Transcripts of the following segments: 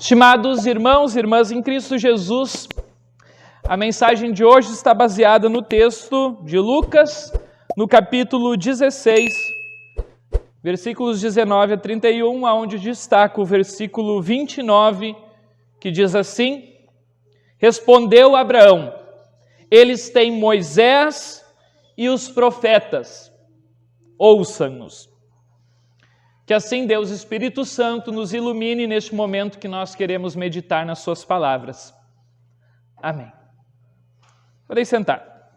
Estimados irmãos e irmãs em Cristo Jesus, a mensagem de hoje está baseada no texto de Lucas, no capítulo 16, versículos 19 a 31, onde destaca o versículo 29, que diz assim: Respondeu Abraão: Eles têm Moisés e os profetas, ouçam-nos. Que assim Deus Espírito Santo nos ilumine neste momento que nós queremos meditar nas suas palavras. Amém. Podem sentar.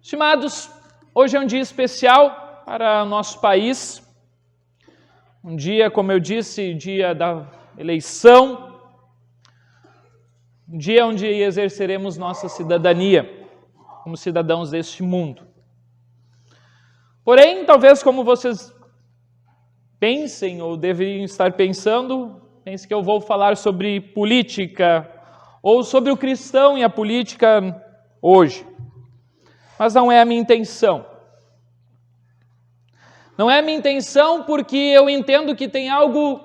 Estimados, hoje é um dia especial para o nosso país. Um dia, como eu disse, dia da eleição. Um dia onde exerceremos nossa cidadania como cidadãos deste mundo. Porém, talvez como vocês pensem ou deveriam estar pensando, pense que eu vou falar sobre política ou sobre o cristão e a política hoje. Mas não é a minha intenção. Não é a minha intenção porque eu entendo que tem algo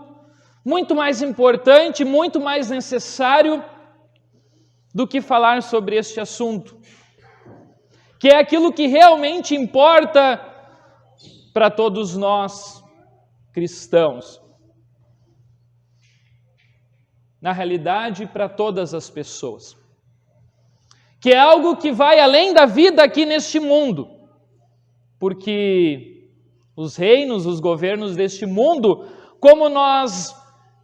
muito mais importante, muito mais necessário do que falar sobre este assunto, que é aquilo que realmente importa para todos nós cristãos. Na realidade, para todas as pessoas. Que é algo que vai além da vida aqui neste mundo. Porque os reinos, os governos deste mundo, como nós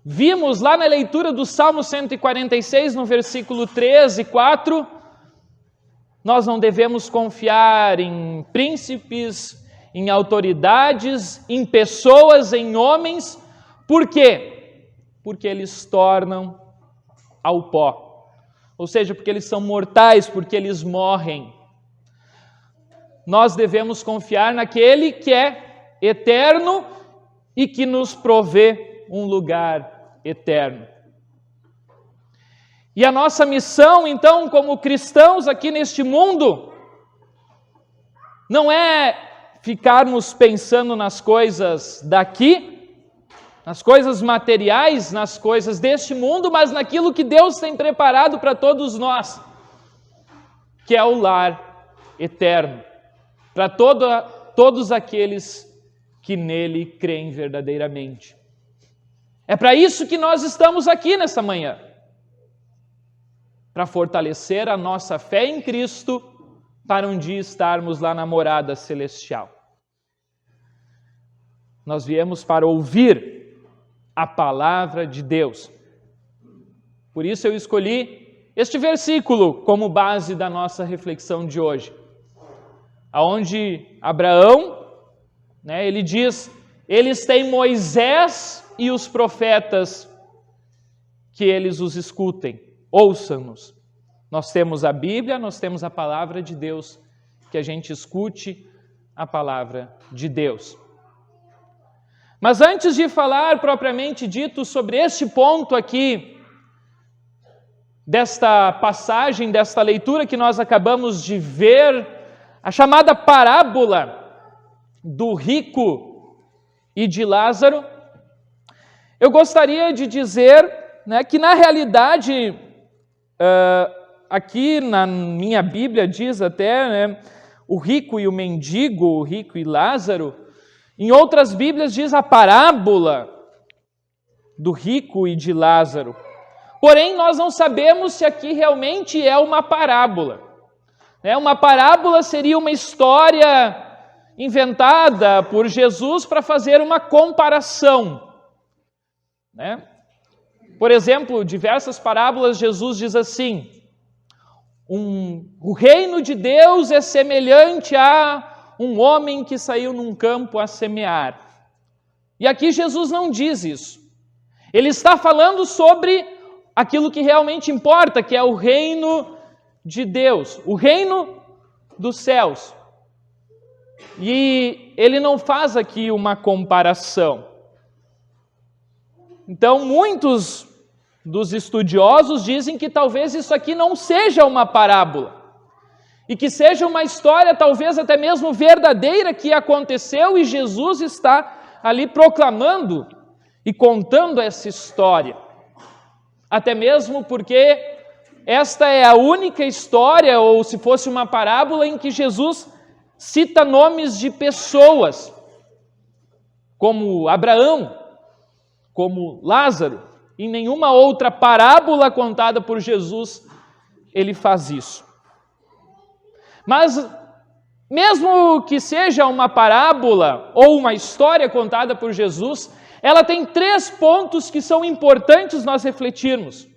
vimos lá na leitura do Salmo 146, no versículo 13 e 4, nós não devemos confiar em príncipes, em autoridades, em pessoas, em homens. Por quê? Porque eles tornam ao pó. Ou seja, porque eles são mortais, porque eles morrem. Nós devemos confiar naquele que é eterno e que nos provê um lugar eterno. E a nossa missão, então, como cristãos aqui neste mundo, não é ficarmos pensando nas coisas daqui, nas coisas materiais, nas coisas deste mundo, mas naquilo que Deus tem preparado para todos nós, que é o lar eterno, para todos aqueles que nele creem verdadeiramente. É para isso que nós estamos aqui nesta manhã. Para fortalecer a nossa fé em Cristo, para um dia estarmos lá na morada celestial. Nós viemos para ouvir a palavra de Deus. Por isso eu escolhi este versículo como base da nossa reflexão de hoje, aonde Abraão, ele diz: eles têm Moisés e os profetas, que eles os escutem. Ouçam-nos. Nós temos a Bíblia, nós temos a palavra de Deus, que a gente escute a palavra de Deus. Mas antes de falar propriamente dito sobre este ponto aqui, desta passagem, desta leitura que nós acabamos de ver, a chamada parábola do rico e de Lázaro, eu gostaria de dizer que na realidade, aqui na minha Bíblia diz até, o rico e o mendigo, o rico e Lázaro. Em outras Bíblias diz a parábola do rico e de Lázaro. Porém, nós não sabemos se aqui realmente é uma parábola. Uma parábola seria uma história inventada por Jesus para fazer uma comparação. Por exemplo, diversas parábolas, Jesus diz assim: o reino de Deus é semelhante a um homem que saiu num campo a semear. E aqui Jesus não diz isso. Ele está falando sobre aquilo que realmente importa, que é o reino de Deus, o reino dos céus. E ele não faz aqui uma comparação. Então, muitos dos estudiosos dizem que talvez isso aqui não seja uma parábola, e que seja uma história talvez até mesmo verdadeira que aconteceu e Jesus está ali proclamando e contando essa história. Até mesmo porque esta é a única história, ou se fosse uma parábola, em que Jesus cita nomes de pessoas, como Abraão, como Lázaro. Em nenhuma outra parábola contada por Jesus ele faz isso. Mas, mesmo que seja uma parábola ou uma história contada por Jesus, ela tem 3 pontos que são importantes nós refletirmos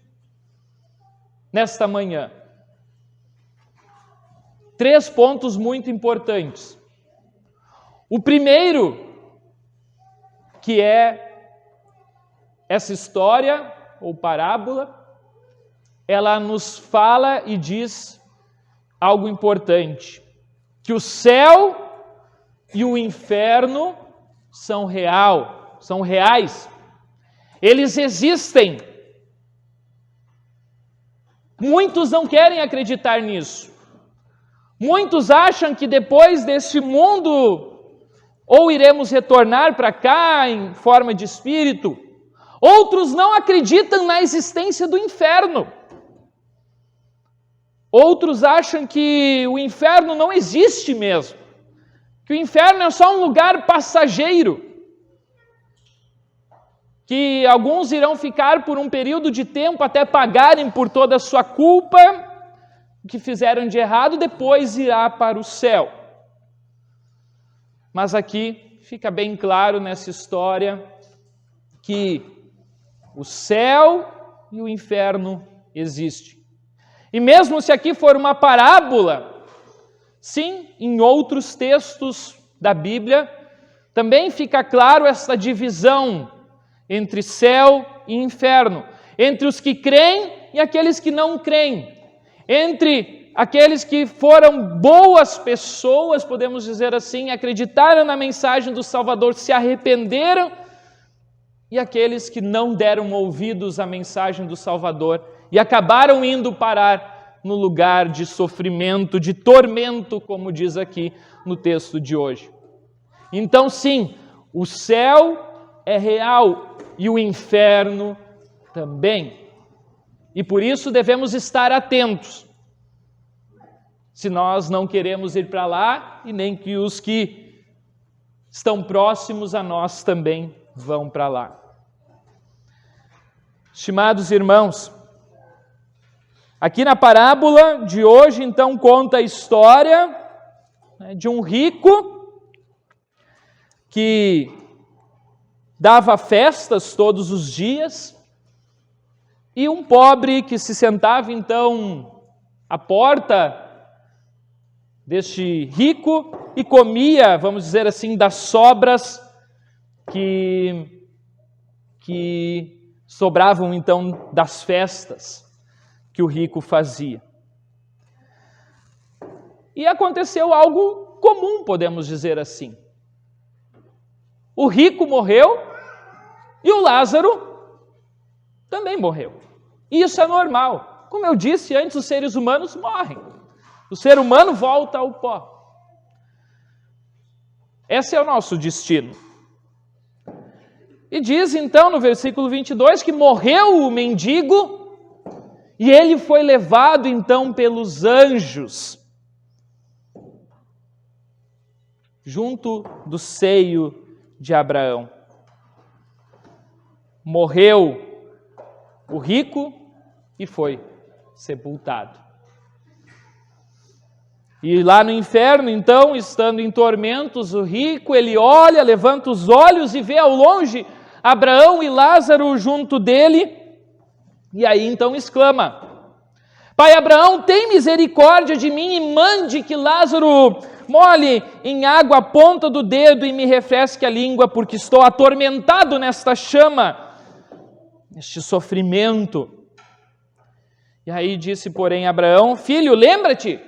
nesta manhã. 3 pontos muito importantes. O primeiro, que é essa história ou parábola, ela nos fala e diz algo importante, que o céu e o inferno são reais. Eles existem. Muitos não querem acreditar nisso. Muitos acham que depois deste mundo, ou iremos retornar para cá em forma de espírito. Outros não acreditam na existência do inferno. Outros acham que o inferno não existe mesmo. Que o inferno é só um lugar passageiro. Que alguns irão ficar por um período de tempo até pagarem por toda a sua culpa, o que fizeram de errado, depois irá para o céu. Mas aqui fica bem claro nessa história que o céu e o inferno existem. E mesmo se aqui for uma parábola, sim, em outros textos da Bíblia, também fica claro essa divisão entre céu e inferno, entre os que creem e aqueles que não creem, entre aqueles que foram boas pessoas, podemos dizer assim, acreditaram na mensagem do Salvador, se arrependeram, e aqueles que não deram ouvidos à mensagem do Salvador e acabaram indo parar no lugar de sofrimento, de tormento, como diz aqui no texto de hoje. Então, sim, o céu é real e o inferno também. E por isso devemos estar atentos, se nós não queremos ir para lá e nem que os que estão próximos a nós também vão para lá. Estimados irmãos, aqui na parábola de hoje, então, conta a história de um rico que dava festas todos os dias e um pobre que se sentava, então, à porta deste rico e comia, vamos dizer assim, das sobras que sobravam, então, das festas que o rico fazia. E aconteceu algo comum, podemos dizer assim. O rico morreu e o Lázaro também morreu. E isso é normal. Como eu disse antes, os seres humanos morrem. O ser humano volta ao pó. Esse é o nosso destino. E diz então no versículo 22 que morreu o mendigo e ele foi levado então pelos anjos junto do seio de Abraão. Morreu o rico e foi sepultado. E lá no inferno, então, estando em tormentos, o rico, ele olha, levanta os olhos e vê ao longe Abraão e Lázaro junto dele, e aí então exclama: Pai Abraão, tem misericórdia de mim e mande que Lázaro molhe em água a ponta do dedo e me refresque a língua, porque estou atormentado nesta chama, neste sofrimento. E aí disse, porém, Abraão: Filho, lembra-te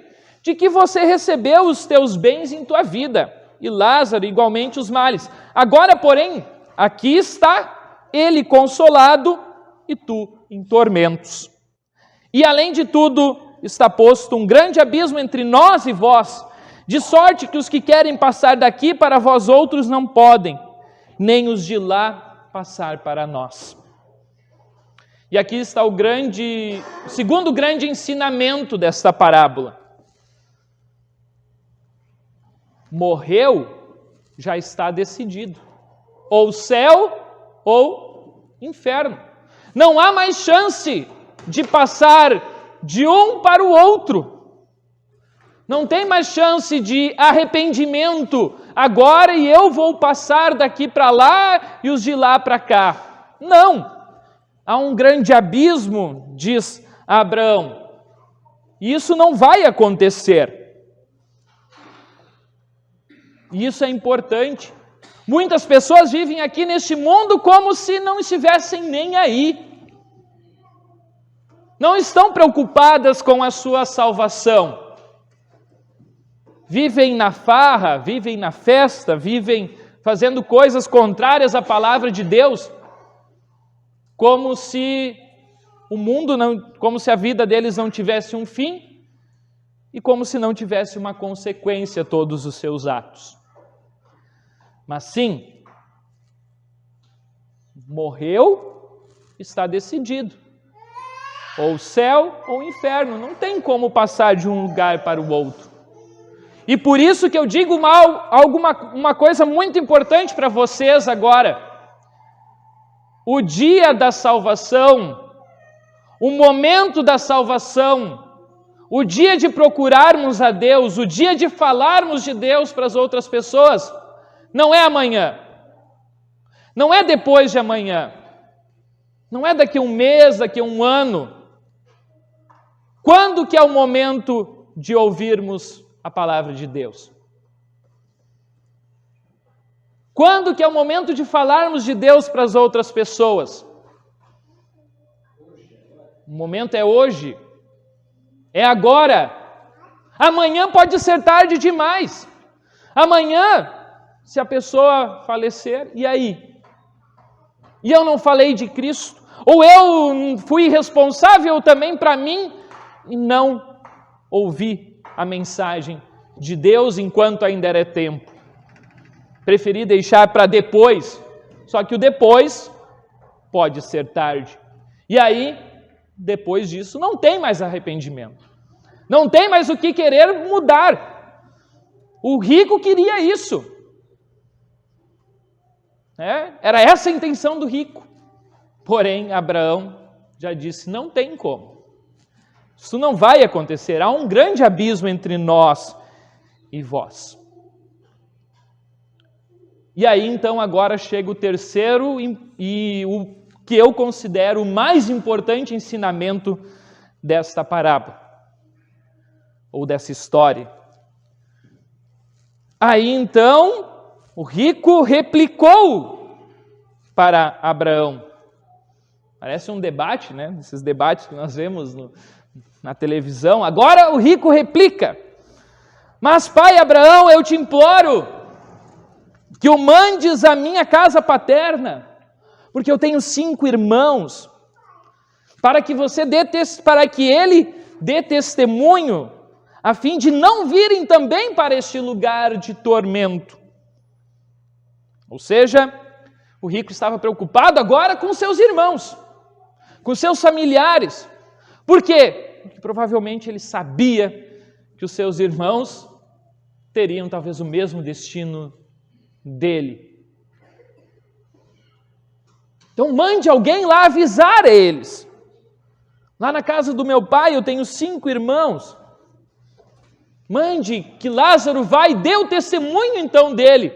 de que você recebeu os teus bens em tua vida, e Lázaro igualmente os males. Agora, porém, aqui está ele consolado e tu em tormentos. E além de tudo, está posto um grande abismo entre nós e vós, de sorte que os que querem passar daqui para vós outros não podem, nem os de lá passar para nós. E aqui está o segundo grande ensinamento desta parábola. Morreu, já está decidido. Ou céu ou inferno. Não há mais chance de passar de um para o outro. Não tem mais chance de arrependimento. Agora e eu vou passar daqui para lá e os de lá para cá. Não. Há um grande abismo, diz Abraão. E isso não vai acontecer. E isso é importante. Muitas pessoas vivem aqui neste mundo como se não estivessem nem aí. Não estão preocupadas com a sua salvação. Vivem na farra, vivem na festa, vivem fazendo coisas contrárias à palavra de Deus, como se o mundo como se a vida deles não tivesse um fim e como se não tivesse uma consequência todos os seus atos. Mas sim, morreu, está decidido. Ou céu ou inferno, não tem como passar de um lugar para o outro. E por isso que eu digo uma coisa muito importante para vocês agora. O dia da salvação, o momento da salvação, o dia de procurarmos a Deus, o dia de falarmos de Deus para as outras pessoas, não é amanhã, não é depois de amanhã, não é daqui a um mês, daqui a um ano. Quando que é o momento de ouvirmos a palavra de Deus? Quando que é o momento de falarmos de Deus para as outras pessoas? O momento é hoje. É agora. Amanhã pode ser tarde demais. Amanhã, se a pessoa falecer, e aí? E eu não falei de Cristo? Ou eu fui irresponsável também para mim e não ouvi a mensagem de Deus enquanto ainda era tempo? Preferi deixar para depois, só que o depois pode ser tarde. E aí, depois disso, não tem mais arrependimento. Não tem mais o que querer mudar. O rico queria isso. Era essa a intenção do rico. Porém, Abraão já disse, não tem como. Isso não vai acontecer. Há um grande abismo entre nós e vós. E aí, então, agora chega o terceiro e o que eu considero o mais importante ensinamento desta parábola, ou dessa história. Aí, então, o rico replicou para Abraão. Parece um debate, né? Esses debates que nós vemos na televisão. Agora o rico replica. Mas, pai Abraão, eu te imploro que o mandes à minha casa paterna, porque eu tenho 5 irmãos, para que ele dê testemunho, a fim de não virem também para este lugar de tormento. Ou seja, o rico estava preocupado agora com seus irmãos, com seus familiares. Por quê? Porque provavelmente ele sabia que os seus irmãos teriam talvez o mesmo destino dele. Então mande alguém lá avisar eles. Lá na casa do meu pai eu tenho 5 irmãos. Mande que Lázaro vá e dê o testemunho então dele.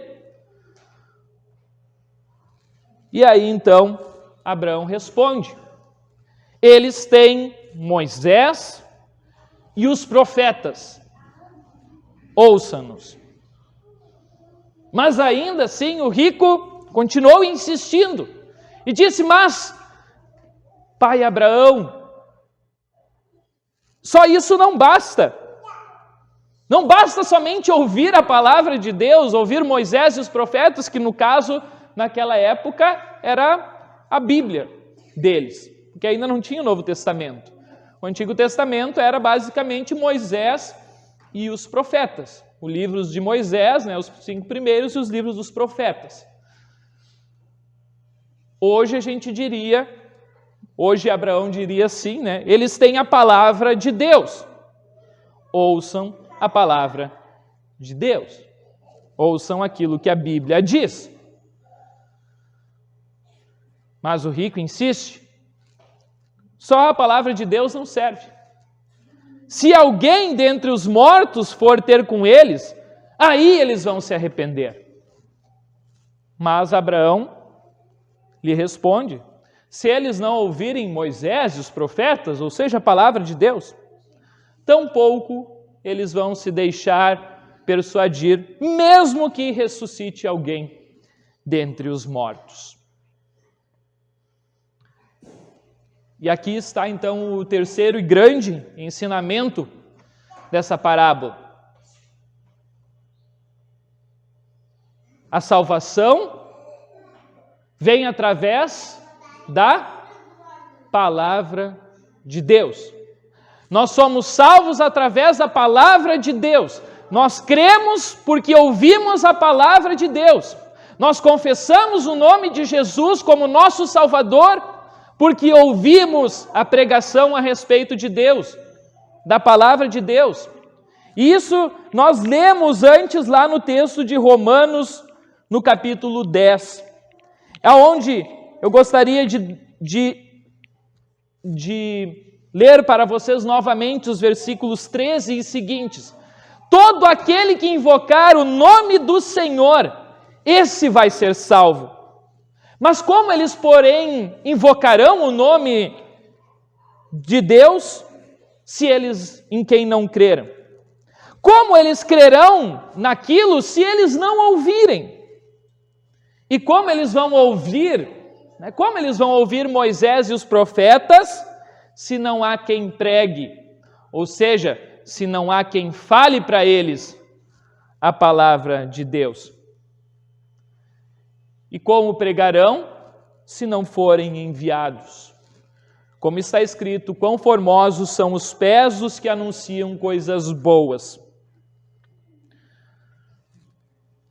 E aí então Abraão responde. Eles têm Moisés e os profetas. Ouça-nos. Mas ainda assim o rico continuou insistindo e disse, mas, pai Abraão, só isso não basta. Não basta somente ouvir a palavra de Deus, ouvir Moisés e os profetas, que no caso, naquela época, era a Bíblia deles, porque ainda não tinha o Novo Testamento. O Antigo Testamento era basicamente Moisés e os profetas. Os livros de Moisés, né, os 5 primeiros, e os livros dos profetas. Hoje a gente diria, hoje Abraão diria assim, né, eles têm a palavra de Deus. Ouçam a palavra de Deus. Ouçam aquilo que a Bíblia diz. Mas o rico insiste. Só a palavra de Deus não serve. Se alguém dentre os mortos for ter com eles, aí eles vão se arrepender. Mas Abraão lhe responde, se eles não ouvirem Moisés e os profetas, ou seja, a palavra de Deus, tampouco eles vão se deixar persuadir, mesmo que ressuscite alguém dentre os mortos. E aqui está então o terceiro e grande ensinamento dessa parábola. A salvação vem através da palavra de Deus. Nós somos salvos através da palavra de Deus. Nós cremos porque ouvimos a palavra de Deus. Nós confessamos o nome de Jesus como nosso Salvador porque ouvimos a pregação a respeito de Deus, da palavra de Deus. Isso nós lemos antes lá no texto de Romanos, no capítulo 10, onde eu gostaria de ler para vocês novamente os versículos 13 e seguintes. Todo aquele que invocar o nome do Senhor, esse vai ser salvo. Mas como eles, porém, invocarão o nome de Deus, se eles em quem não creram? Como eles crerão naquilo se eles não ouvirem? E como eles vão ouvir, como eles vão ouvir Moisés e os profetas, se não há quem pregue? Ou seja, se não há quem fale para eles a palavra de Deus. E como pregarão, se não forem enviados? Como está escrito, quão formosos são os pés dos que anunciam coisas boas.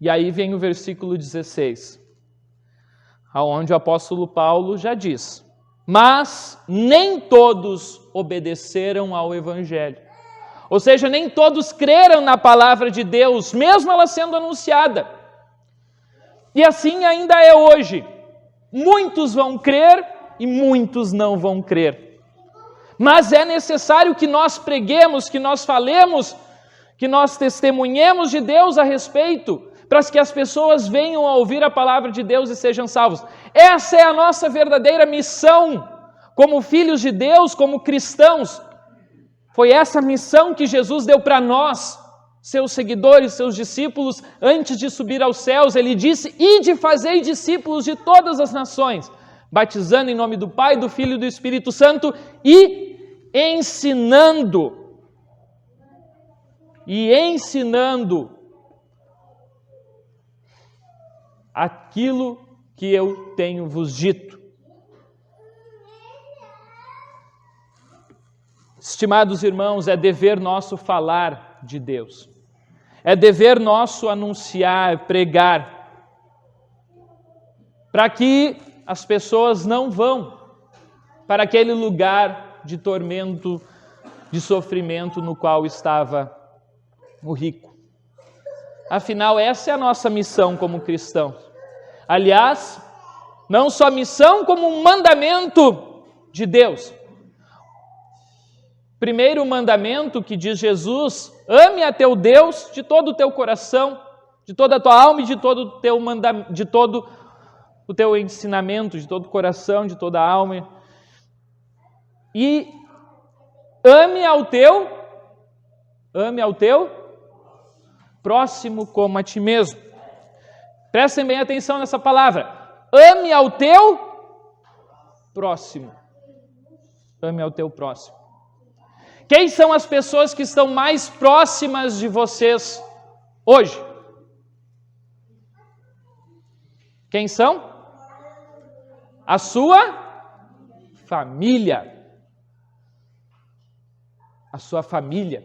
E aí vem o versículo 16, aonde o apóstolo Paulo já diz, mas nem todos obedeceram ao Evangelho. Ou seja, nem todos creram na palavra de Deus, mesmo ela sendo anunciada. E assim ainda é hoje. Muitos vão crer e muitos não vão crer. Mas é necessário que nós preguemos, que nós falemos, que nós testemunhemos de Deus a respeito, para que as pessoas venham a ouvir a palavra de Deus e sejam salvos. Essa é a nossa verdadeira missão, como filhos de Deus, como cristãos. Foi essa missão que Jesus deu para nós, seus seguidores, seus discípulos, antes de subir aos céus. Ele disse, ide fazei discípulos de todas as nações, batizando em nome do Pai, do Filho e do Espírito Santo e ensinando aquilo que eu tenho vos dito. Estimados irmãos, é dever nosso falar de Deus. É dever nosso anunciar, pregar, para que as pessoas não vão para aquele lugar de tormento, de sofrimento no qual estava o rico. Afinal, essa é a nossa missão como cristãos. Aliás, não só missão, como um mandamento de Deus. Primeiro mandamento que diz Jesus, ame a teu Deus de todo o teu coração, de toda a tua alma e de todo o teu ensinamento, de todo o coração, de toda a alma. E ame ao teu próximo como a ti mesmo. Prestem bem atenção nessa palavra. Ame ao teu próximo. Ame ao teu próximo. Quem são as pessoas que estão mais próximas de vocês hoje? Quem são? A sua família. a sua família.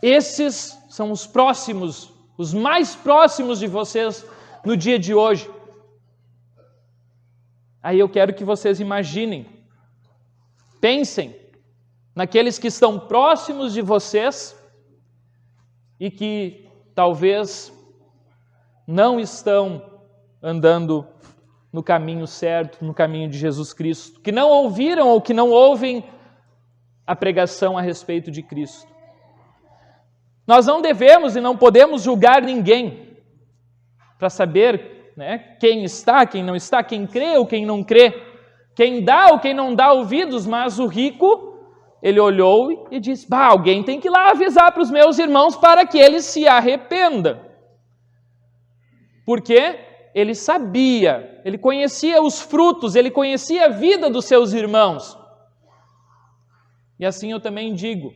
Esses são os próximos, os mais próximos de vocês no dia de hoje. Aí eu quero que vocês imaginem, pensem naqueles que estão próximos de vocês e que talvez não estão andando no caminho certo, no caminho de Jesus Cristo, que não ouviram ou que não ouvem a pregação a respeito de Cristo. Nós não devemos e não podemos julgar ninguém para saber, quem está, quem não está, quem crê ou quem não crê, quem dá ou quem não dá ouvidos, mas o rico, ele olhou e disse, alguém tem que ir lá avisar para os meus irmãos para que eles se arrependam. Porque ele sabia, ele conhecia os frutos, ele conhecia a vida dos seus irmãos. E assim eu também digo,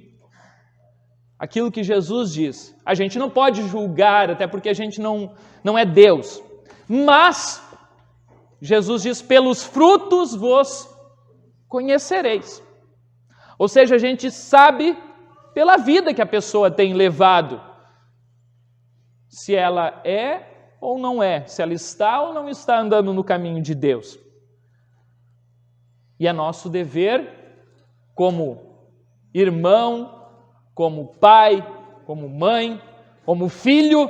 aquilo que Jesus diz, a gente não pode julgar, até porque a gente não é Deus. Mas, Jesus diz, pelos frutos vos conhecereis. Ou seja, a gente sabe pela vida que a pessoa tem levado, se ela é ou não é, se ela está ou não está andando no caminho de Deus. E é nosso dever, como irmão, como pai, como mãe, como filho,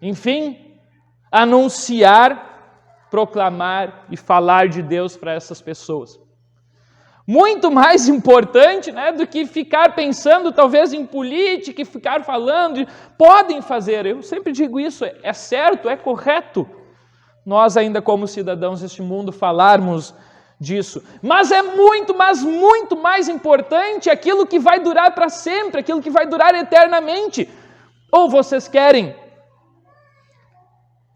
enfim, anunciar, proclamar e falar de Deus para essas pessoas. Muito mais importante, do que ficar pensando talvez em política e ficar falando. Podem fazer, eu sempre digo isso, é certo, é correto. Nós ainda como cidadãos deste mundo falarmos disso. Mas é muito mais importante aquilo que vai durar para sempre, aquilo que vai durar eternamente. Ou vocês querem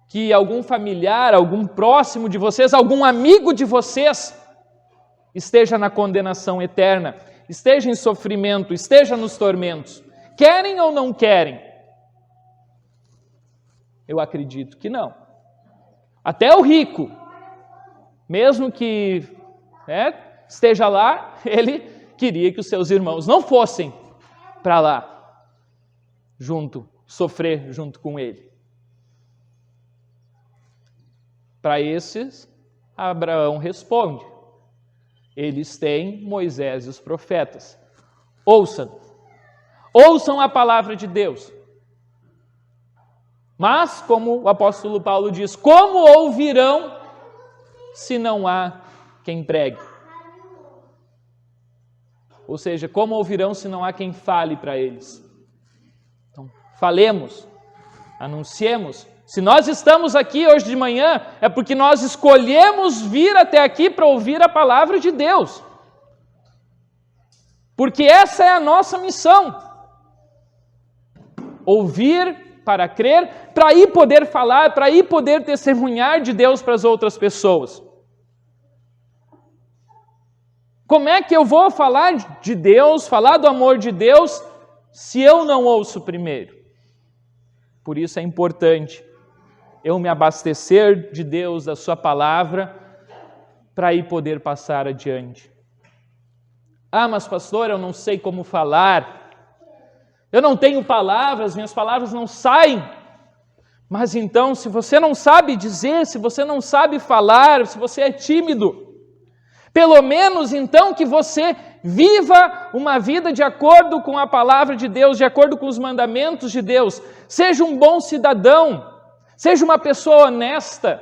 que algum familiar, algum próximo de vocês, algum amigo de vocês esteja na condenação eterna, esteja em sofrimento, esteja nos tormentos? Querem ou não querem? Eu acredito que não. Até o rico, mesmo que esteja lá, ele queria que os seus irmãos não fossem para lá, sofrer junto com ele. Para esses, Abraão responde, eles têm Moisés e os profetas. Ouçam a palavra de Deus. Mas, como o apóstolo Paulo diz, como ouvirão se não há quem pregue? Ou seja, como ouvirão se não há quem fale para eles? Então, falemos, anunciemos. Se nós estamos aqui hoje de manhã, é porque nós escolhemos vir até aqui para ouvir a palavra de Deus. Porque essa é a nossa missão. Ouvir para crer, para aí poder falar, para aí poder testemunhar de Deus para as outras pessoas. Como é que eu vou falar de Deus, falar do amor de Deus, se eu não ouço primeiro? Por isso é importante eu me abastecer de Deus, da sua palavra, para aí poder passar adiante. Mas pastor, eu não sei como falar, eu não tenho palavras, minhas palavras não saem. Mas então, se você não sabe dizer, se você não sabe falar, se você é tímido, pelo menos então que você viva uma vida de acordo com a palavra de Deus, de acordo com os mandamentos de Deus. Seja um bom cidadão, seja uma pessoa honesta,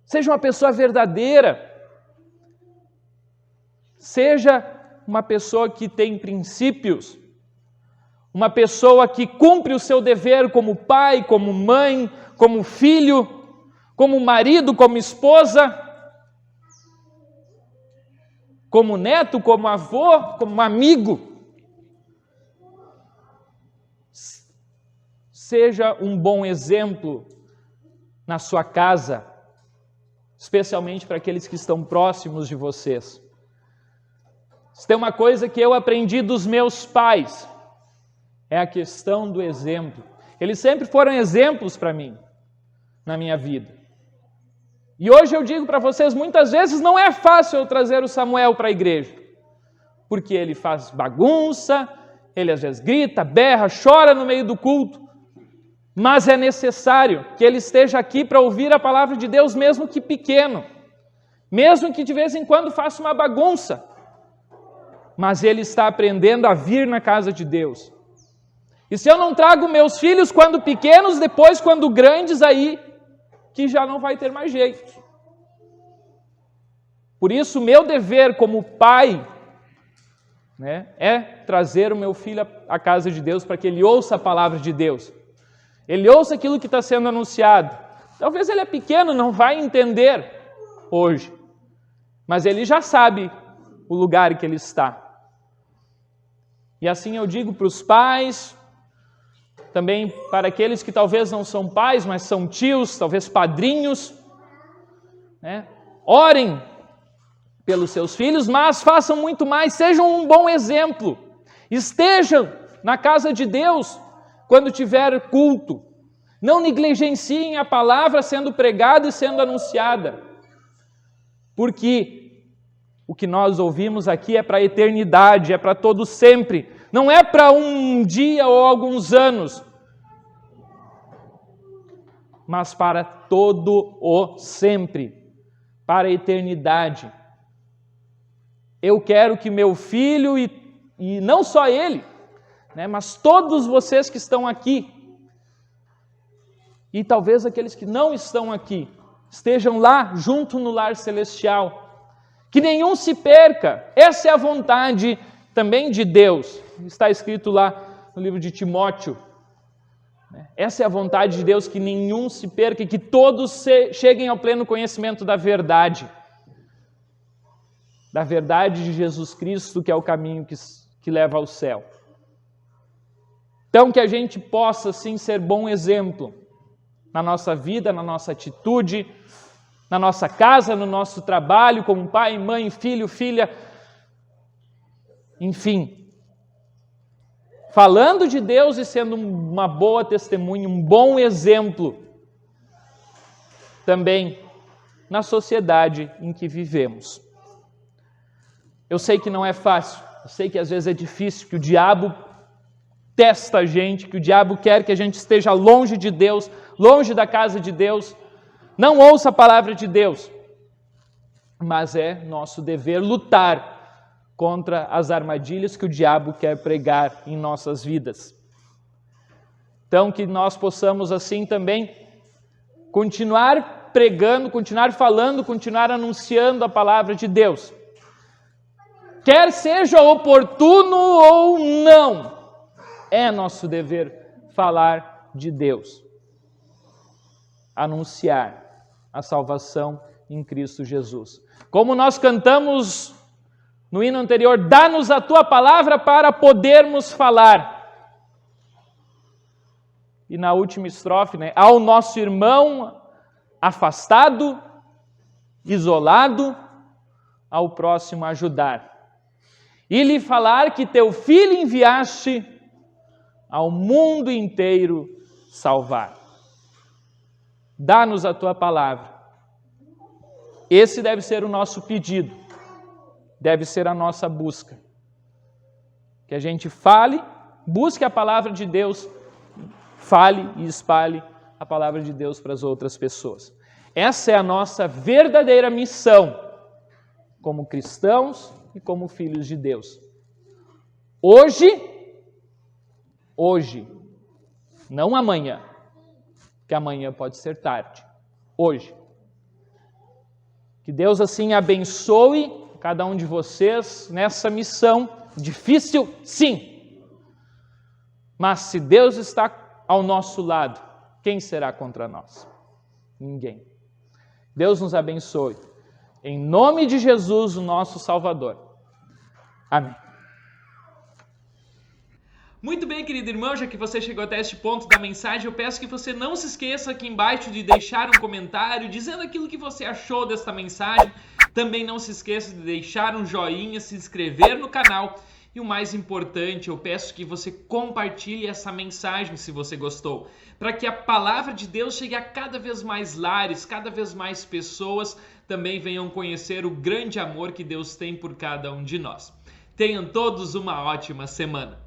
seja uma pessoa verdadeira, seja uma pessoa que tem princípios, uma pessoa que cumpre o seu dever como pai, como mãe, como filho, como marido, como esposa, como neto, como avô, como amigo. Seja um bom exemplo na sua casa, especialmente para aqueles que estão próximos de vocês. Se tem uma coisa que eu aprendi dos meus pais, é a questão do exemplo. Eles sempre foram exemplos para mim, na minha vida. E hoje eu digo para vocês, muitas vezes não é fácil eu trazer o Samuel para a igreja. porque ele faz bagunça, ele às vezes grita, berra, chora no meio do culto, mas é necessário que ele esteja aqui para ouvir a palavra de Deus, mesmo que pequeno, mesmo que de vez em quando faça uma bagunça, mas ele está aprendendo a vir na casa de Deus. E se eu não trago meus filhos quando pequenos, depois quando grandes, aí que já não vai ter mais jeito. Por isso, meu dever como pai, é trazer o meu filho à casa de Deus para que ele ouça a palavra de Deus. Ele ouça aquilo que está sendo anunciado. Talvez ele é pequeno, não vai entender hoje, mas ele já sabe o lugar que ele está. E assim eu digo para os pais, também para aqueles que talvez não são pais, mas são tios, talvez padrinhos, orem pelos seus filhos, mas façam muito mais, sejam um bom exemplo. Estejam na casa de Deus quando tiver culto. Não negligenciem a palavra sendo pregada e sendo anunciada. Porque o que nós ouvimos aqui é para a eternidade, é para todo sempre. Não é para um dia ou alguns anos, mas para todo o sempre, para a eternidade. Eu quero que meu filho, e não só ele, mas todos vocês que estão aqui, e talvez aqueles que não estão aqui, estejam lá junto no lar celestial. Que nenhum se perca. Essa é a vontade também de Deus. Está escrito lá no livro de Timóteo. Essa é a vontade de Deus, que nenhum se perca e que todos cheguem ao pleno conhecimento da verdade. Da verdade de Jesus Cristo, que é o caminho que leva ao céu. Então, que a gente possa, sim, ser bom exemplo na nossa vida, na nossa atitude, na nossa casa, no nosso trabalho, como pai, mãe, filho, filha, enfim. Falando de Deus e sendo uma boa testemunha, um bom exemplo também na sociedade em que vivemos. Eu sei que não é fácil, eu sei que às vezes é difícil, que o diabo testa a gente, que o diabo quer que a gente esteja longe de Deus, longe da casa de Deus, não ouça a palavra de Deus, mas é nosso dever lutar contra as armadilhas que o diabo quer pregar em nossas vidas. Então, que nós possamos assim também continuar pregando, continuar falando, continuar anunciando a palavra de Deus. Quer seja oportuno ou não, é nosso dever falar de Deus, anunciar a salvação em Cristo Jesus. Como nós cantamos no hino anterior, dá-nos a tua palavra para podermos falar. E na última estrofe, ao nosso irmão afastado, isolado, ao próximo ajudar. E lhe falar que teu filho enviaste ao mundo inteiro salvar. Dá-nos a tua palavra. Esse deve ser o nosso pedido, deve ser a nossa busca. Que a gente fale, busque a palavra de Deus, fale e espalhe a palavra de Deus para as outras pessoas. Essa é a nossa verdadeira missão, como cristãos e como filhos de Deus. Hoje, não amanhã, que amanhã pode ser tarde. Hoje. Que Deus assim abençoe cada um de vocês nessa missão. Difícil, sim. Mas se Deus está ao nosso lado, quem será contra nós? Ninguém. Deus nos abençoe. Em nome de Jesus, o nosso Salvador. Amém. Muito bem, querido irmão, já que você chegou até este ponto da mensagem, eu peço que você não se esqueça aqui embaixo de deixar um comentário dizendo aquilo que você achou desta mensagem. Também não se esqueça de deixar um joinha, se inscrever no canal e o mais importante, eu peço que você compartilhe essa mensagem se você gostou, para que a palavra de Deus chegue a cada vez mais lares, cada vez mais pessoas também venham conhecer o grande amor que Deus tem por cada um de nós. Tenham todos uma ótima semana.